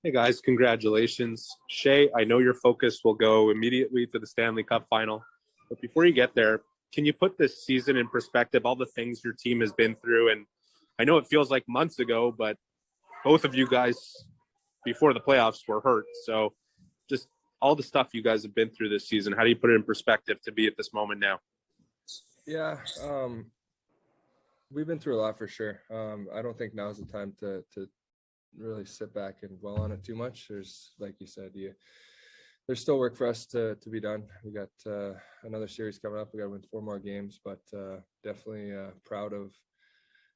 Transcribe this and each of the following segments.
Hey guys, congratulations. Shea, I know your focus will go immediately to the Stanley Cup final. But before you get there, can you put this season in perspective, all the things your team has been through? And I know it feels like months ago, but both of you guys before the playoffs were hurt. So just all the stuff you guys have been through this season, how do you put it in perspective to be at this moment now? Yeah, we've been through a lot for sure. I don't think now's the time to really sit back and dwell on it too much. There's, like you said, there's still work for us to be done. We got another series coming up. We got to win 4 more games, but definitely proud of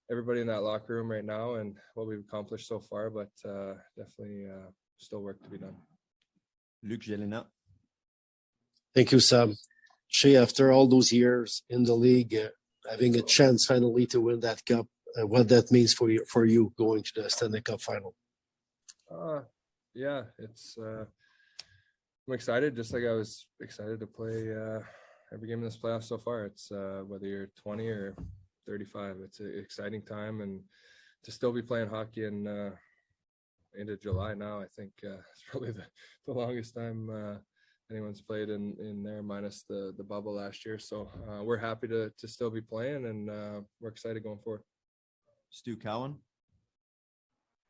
everybody in that locker room right now and what we've accomplished so far, but definitely still work to be done. Luc Gelina. Thank you, Sam. Shea, after all those years in the league, having a chance finally to win that cup, what that means for you going to the Stanley Cup final. Yeah, it's I'm excited, just like I was excited to play every game in this playoff so far. It's whether you're 20 or 35, it's an exciting time, and to still be playing hockey in into July now, I think it's probably the longest time anyone's played in there, minus the bubble last year. So we're happy to still be playing, and we're excited going forward. Stu Cowan.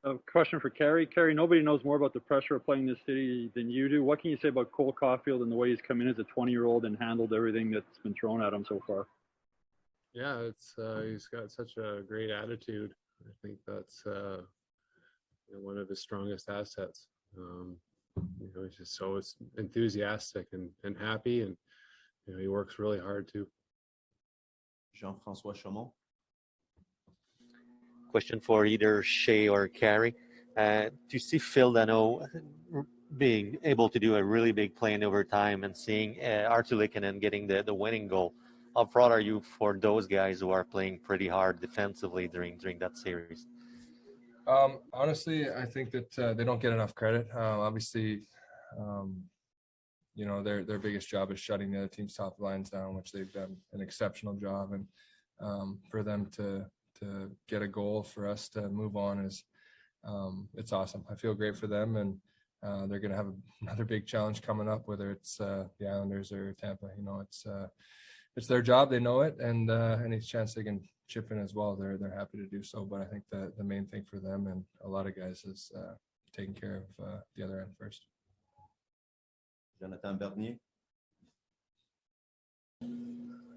A question for Carey. Carey, nobody knows more about the pressure of playing this city than you do. What can you say about Cole Caulfield and the way he's come in as a 20-year-old and handled everything that's been thrown at him so far? Yeah, it's he's got such a great attitude. I think that's one of his strongest assets. He's just so enthusiastic and happy, and he works really hard too. Jean-François Chaumont. Question for either Shea or Carey. To see Phil Dano being able to do a really big play in overtime and seeing Arttu Lehkonen getting the winning goal, how proud are you for those guys who are playing pretty hard defensively during that series? Honestly, I think that they don't get enough credit. Obviously, their biggest job is shutting the other team's top lines down, which they've done an exceptional job. And for them to get a goal for us to move on is it's awesome. I feel great for them, and they're going to have another big challenge coming up, whether it's the Islanders or Tampa. It's their job, they know it, and any chance they can chip in as well, they're happy to do so. But I think the main thing for them and a lot of guys is taking care of the other end first. Jonathan Bernier.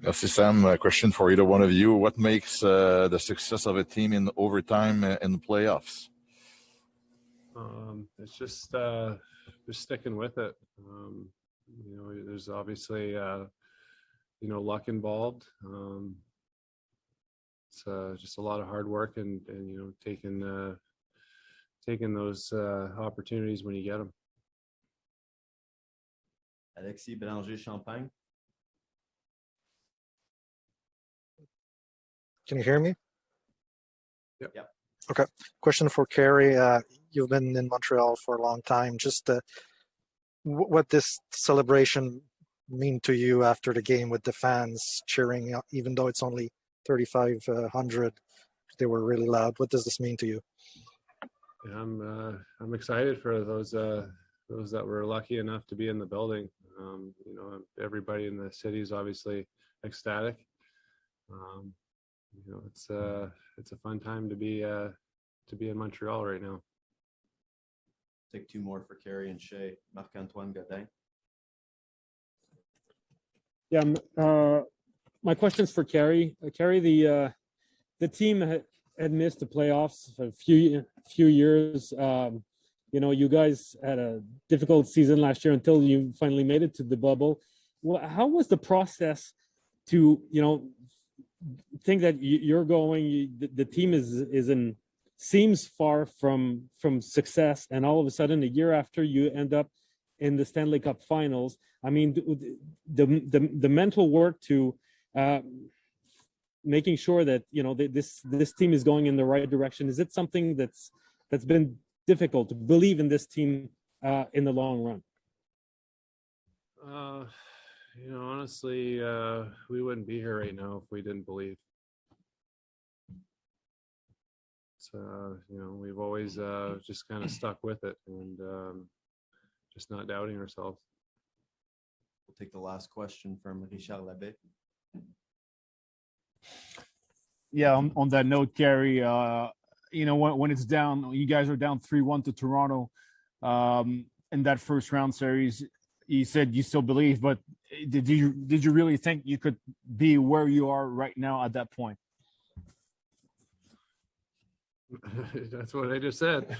Merci, Sam. A question for either one of you. What makes the success of a team in overtime in the playoffs? It's just sticking with it. There's obviously luck involved. It's just a lot of hard work and taking those opportunities when you get them. Alexis Bélanger-Champagne. Can you hear me? Yep. Yep. Okay. Question for Carey. You've been in Montreal for a long time. Just what this celebration mean to you after the game with the fans cheering, even though it's only 3,500? They were really loud. What does this mean to you? Yeah, I'm excited for those that were lucky enough to be in the building. Everybody in the city is obviously ecstatic. It's a fun time to be in Montreal right now. Take 2 more for Carey and Shea. Marc-Antoine Godin. Yeah, my question's for Carey. Carey, the team had missed the playoffs for a few years. You guys had a difficult season last year until you finally made it to the bubble. Well, how was the process to think that you're going? The team seems far from success, and all of a sudden, a year after, you end up in the Stanley Cup Finals. I mean, the mental work to making sure that this team is going in the right direction. Is it something that's been difficult to believe in this team in the long run? Honestly, we wouldn't be here right now if we didn't believe. we've always just kind of stuck with it and just not doubting ourselves. We'll take the last question from Richard Labbé. Yeah, on that note, Carey, when it's down, you guys are down 3-1 to Toronto in that first round series. You said you still believe, but did you really think you could be where you are right now at that point? That's what I just said.